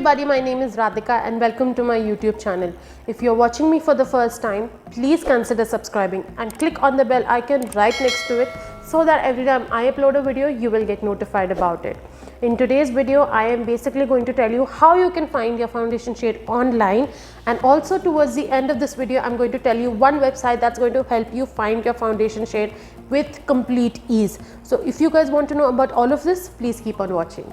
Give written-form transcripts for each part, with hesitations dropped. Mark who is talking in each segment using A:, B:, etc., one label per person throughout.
A: everybody, my name is Radhika and welcome to my YouTube channel. If you're watching me for the first time, please consider subscribing and click on the bell icon right next to it so that every time I upload a video, you will get notified about it. In today's video, I am basically going to tell you how you can find your foundation shade online, and also towards the end of this video, I'm going to tell you one website that's going to help you find your foundation shade with complete ease. So if you guys want to know about all of this, please keep on watching.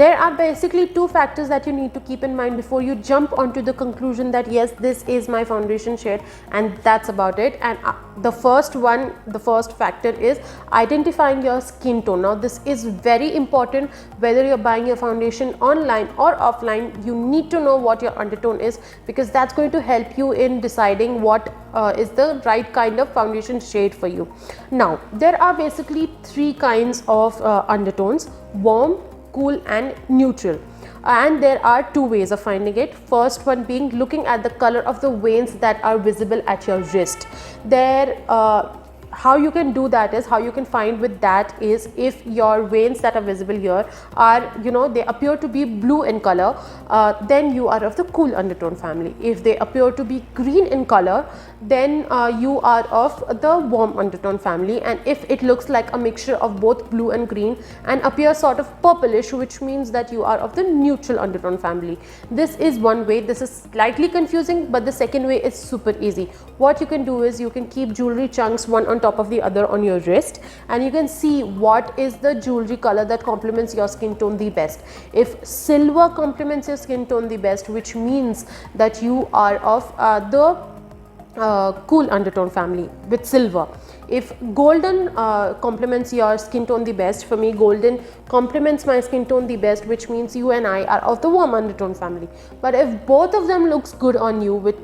A: There are basically two factors that you need to keep in mind before you jump onto the conclusion that yes, this is my foundation shade and that's about it. And the first factor is identifying your skin tone. Now this is very important. Whether you're buying your foundation online or offline, you need to know what your undertone is, because that's going to help you in deciding what is the right kind of foundation shade for you. Now there are basically three kinds of undertones: warm, cool and neutral, and there are two ways of finding it. First one being looking at the color of the veins that are visible at your wrist. How you can do that is, how you can find with that is, if your veins that are visible here are, they appear to be blue in color, then you are of the cool undertone family. If they appear to be green in color, then you are of the warm undertone family. And if it looks like a mixture of both blue and green and appears sort of purplish, which means that you are of the neutral undertone family. This is one way. This is slightly confusing, but the second way is super easy. What you can do is you can keep jewelry chunks one on top of the other on your wrist, and you can see what is the jewelry color that complements your skin tone the best. If silver complements your skin tone the best, which means that you are of the cool undertone family with silver. If golden complements your skin tone the best, for me golden complements my skin tone the best, which means you and I are of the warm undertone family. But if both of them looks good on you, with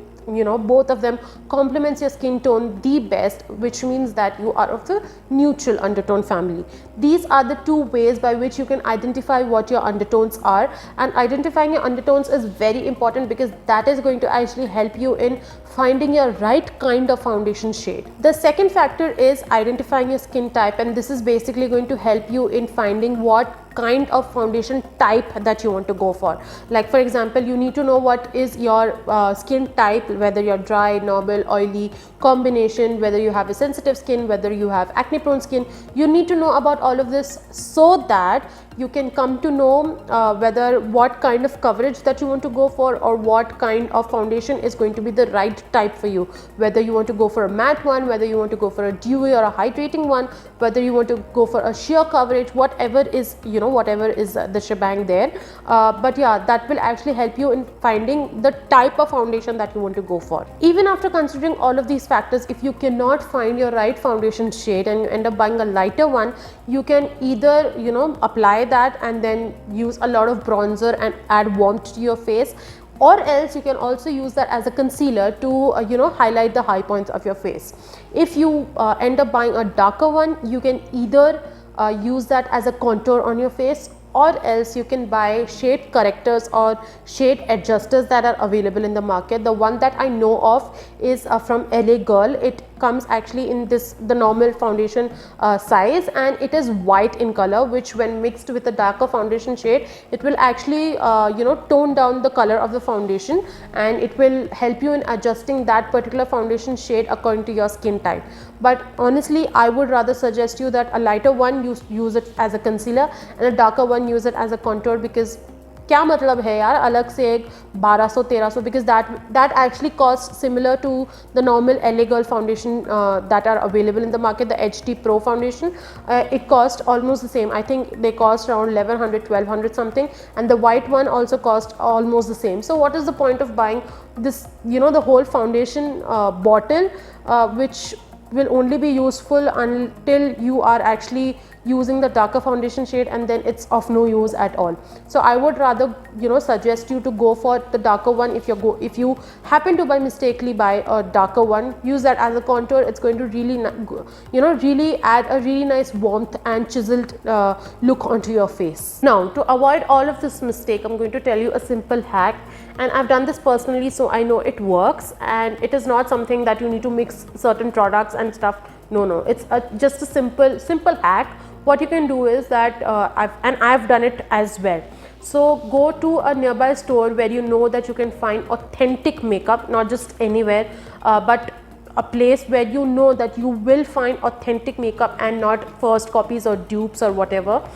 A: both of them complements your skin tone the best, which means that you are of the neutral undertone family. These are the two ways by which you can identify what your undertones are, and identifying your undertones is very important because that is going to actually help you in finding your right kind of foundation shade. The second factor is identifying your skin type, and this is basically going to help you in finding what kind of foundation type that you want to go for. Like for example, you need to know what is your skin type, whether you're dry, normal, oily, combination, whether you have a sensitive skin, whether you have acne prone skin. You need to know about all of this so that you can come to know what kind of coverage that you want to go for, or what kind of foundation is going to be the right type for you. Whether you want to go for a matte one, whether you want to go for a dewy or a hydrating one, whether you want to go for a sheer coverage, whatever is the shebang there. But yeah, that will actually help you in finding the type of foundation that you want to go for. Even after considering all of these factors, if you cannot find your right foundation shade and you end up buying a lighter one, you can either apply that and then use a lot of bronzer and add warmth to your face, or else you can also use that as a concealer to highlight the high points of your face. If you end up buying a darker one, you can either use that as a contour on your face, or else you can buy shade correctors or shade adjusters that are available in the market. The one that I know of is from LA Girl. It comes actually in the normal foundation size, and it is white in color, which when mixed with a darker foundation shade, it will actually tone down the color of the foundation, and it will help you in adjusting that particular foundation shade according to your skin type. But honestly, I would rather suggest you that a lighter one use it as a concealer, and a darker one use it as a contour, because क्या मतलब है यार अलग से एक 1200-1300, because that actually costs similar to the normal LA Girl foundation that are available in the market. The HD Pro foundation, it costs almost the same. I think they cost around 1100-1200 something, and the white one also cost almost the same. So what is the point of buying this, the whole foundation bottle, which will only be useful until you are actually using the darker foundation shade, and then it's of no use at all. So I would rather suggest you to go for the darker one. If you happen to mistakenly buy a darker one, use that as a contour. It's going to really really add a really nice warmth and chiseled look onto your face. Now to avoid all of this mistake, I'm going to tell you a simple hack, and I've done this personally, so I know it works, and it is not something that you need to mix certain products and stuff No, it's just a simple hack. What you can do is that I've done it as well. So go to a nearby store where you know that you can find authentic makeup, not just anywhere, but a place where you know that you will find authentic makeup and not first copies or dupes or whatever.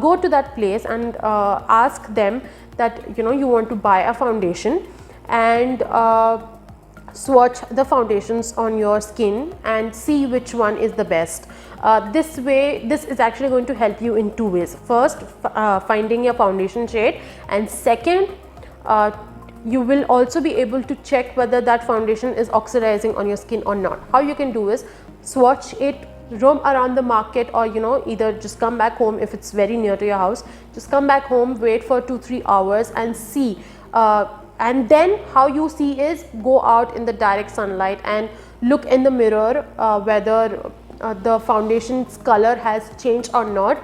A: Go to that place and ask them that you want to buy a foundation, and swatch the foundations on your skin and see which one is the best. This is actually going to help you in two ways. First, finding your foundation shade, and second, you will also be able to check whether that foundation is oxidizing on your skin or not. How you can do is swatch it, roam around the market, or either just come back home if it's very near to your house. Just come back home, wait for 2-3 hours and see. And then how you see is go out in the direct sunlight and look in the mirror whether the foundation's color has changed or not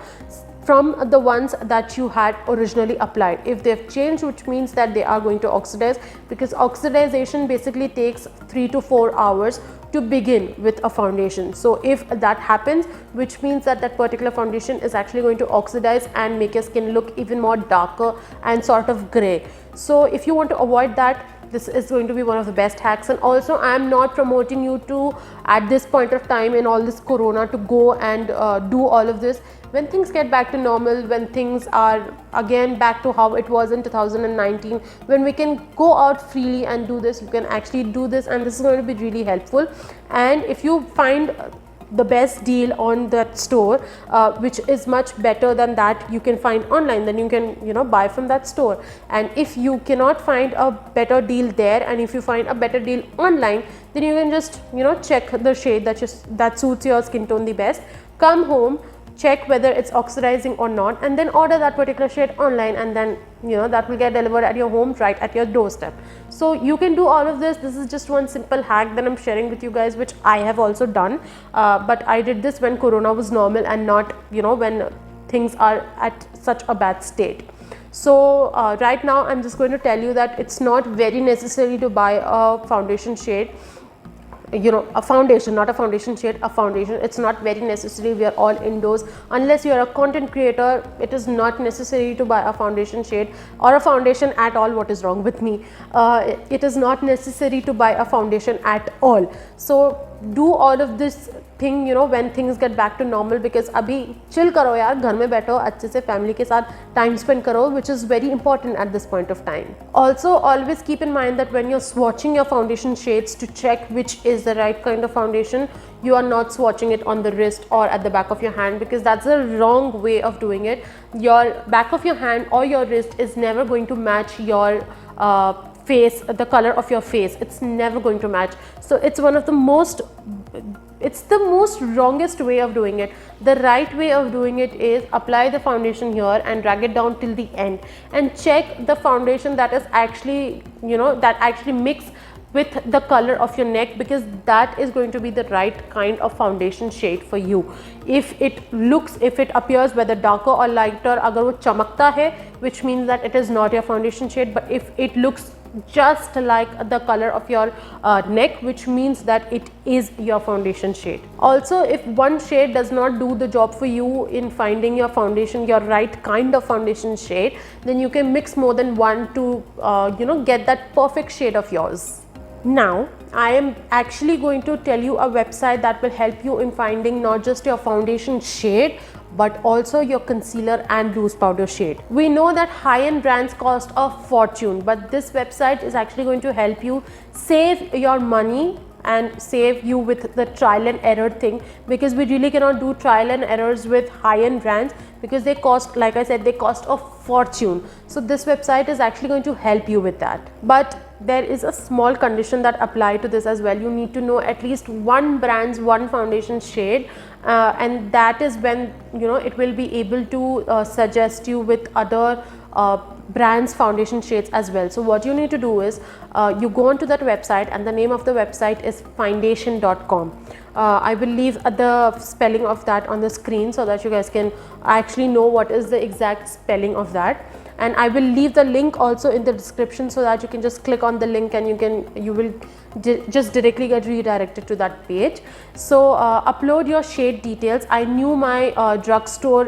A: from the ones that you had originally applied. If they've changed, which means that they are going to oxidize, because oxidization basically takes 3 to 4 hours to begin with a foundation. So if that happens, which means that that particular foundation is actually going to oxidize and make your skin look even more darker and sort of gray. So if you want to avoid that, this is going to be one of the best hacks. And also, I am not promoting you to, at this point of time in all this corona, to go and do all of this. When things get back to normal, when things are again back to how it was in 2019, when we can go out freely and do this, you can actually do this, and this is going to be really helpful. And if you find the best deal on that store, which is much better than that you can find online, then you can buy from that store. And if you cannot find a better deal there, and if you find a better deal online, then you can just check the shade that suits your skin tone the best, come home, check whether it's oxidizing or not, and then order that particular shade online, and then that will get delivered at your home, right at your doorstep. So you can do all of this. This is just one simple hack that I'm sharing with you guys, which I have also done, but I did this when corona was normal and not when things are at such a bad state. So right now I'm just going to tell you that it's not very necessary to buy a foundation shade, a foundation, not a foundation shade, a foundation. It's not very necessary. We are all indoors. Unless you are a content creator, it is not necessary to buy a foundation shade or a foundation at all. What is wrong with me? It is not necessary to buy a foundation at all. So do all of this thing when things get back to normal, because abhi chill karo yaar, ghar mein baitho, अच्छे से family के साथ time spend करो, which is very important at this point of time. Also, always keep in mind that when you're swatching your foundation shades to check which is the right kind of foundation, you are not swatching it on the wrist or at the back of your hand, because that's the wrong way of doing it. Your back of your hand or your wrist is never going to match your face, the color of your face. It's never going to match. So it's one of the most wrongest way of doing it. The right way of doing it is apply the foundation here and drag it down till the end, and check the foundation that is actually that actually mix with the color of your neck, because that is going to be the right kind of foundation shade for you. If it appears whether darker or lighter, agar wo chamakta hai, which means that it is not your foundation shade. But if it looks just like the color of your neck, which means that it is your foundation shade. Also, if one shade does not do the job for you in finding your foundation, your right kind of foundation shade, then you can mix more than one to get that perfect shade of yours. Now, I am actually going to tell you a website that will help you in finding not just your foundation shade, but also your concealer and loose powder shade. We know that high-end brands cost a fortune, but this website is actually going to help you save your money and save you with the trial and error thing, because we really cannot do trial and errors with high-end brands, because they cost, like I said, they cost a fortune. So this website is actually going to help you with that. But there is a small condition that apply to this as well. You need to know at least one brand's one foundation shade, and that is when it will be able to suggest you with other brands foundation shades as well. So what you need to do is you go onto that website, and the name of the website is findation.com. I will leave the spelling of that on the screen so that you guys can actually know what is the exact spelling of that. And I will leave the link also in the description so that you can just click on the link and you will just directly get redirected to that page. So upload your shade details. I knew my drugstore,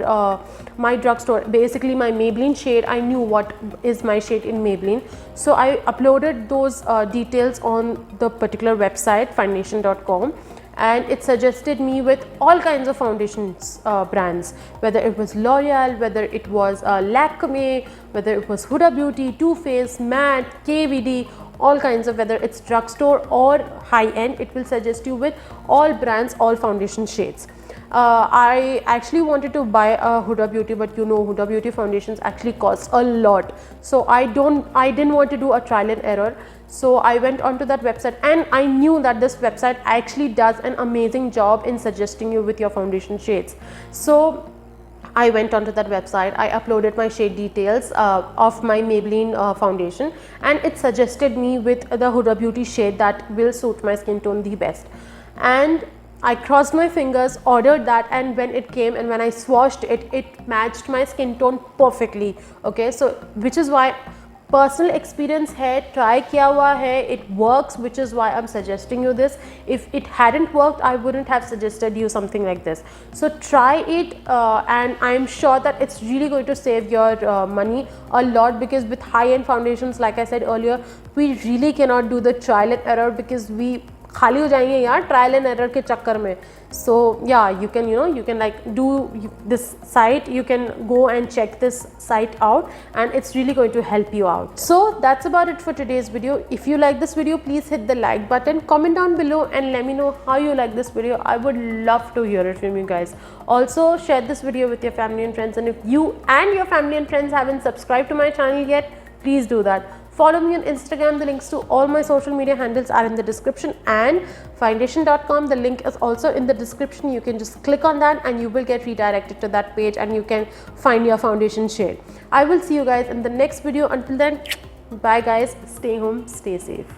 A: basically my Maybelline shade. I knew what is my shade in Maybelline, so I uploaded those details on the particular website foundation.com, and it suggested me with all kinds of foundations brands, whether it was L'Oreal, whether it was Lakme, whether it was Huda Beauty, Too Faced, Matte, KVD, all kinds of, whether it's drugstore or high end, it will suggest you with all brands, all foundation shades. I actually wanted to buy a Huda Beauty, but you know Huda Beauty foundations actually cost a lot, so I didn't want to do a trial and error. So I went onto that website, and I knew that this website actually does an amazing job in suggesting you with your foundation shades. So I went onto that website, I uploaded my shade details of my Maybelline foundation, and it suggested me with the Huda Beauty shade that will suit my skin tone the best. And I crossed my fingers, ordered that, and when it came and when I swatched it, it matched my skin tone perfectly. Okay, so which is why personal experience hai, try kiya hua hai, it works, which is why I'm suggesting you this. If it hadn't worked, I wouldn't have suggested you something like this. So try it, and I'm sure that it's really going to save your money a lot, because with high-end foundations, like I said earlier, we really cannot do the trial and error, because we खाली हो जाएंगे यार trial and error के चक्कर में. So yeah, you can, you can like do this site, you can go and check this site out, and it's really going to help you out. So that's about it for today's video. If you like this video, please hit the like button, comment down below and let me know how you like this video. I would love to hear it from you guys. Also share this video with your family and friends, and if you and your family and friends haven't subscribed to my channel yet, please do that. Follow me on Instagram. The links to all my social media handles are in the description, and foundation.com, the link is also in the description. You can just click on that and you will get redirected to that page, and you can find your foundation shade. I will see you guys in the next video. Until then, bye guys, stay home, stay safe.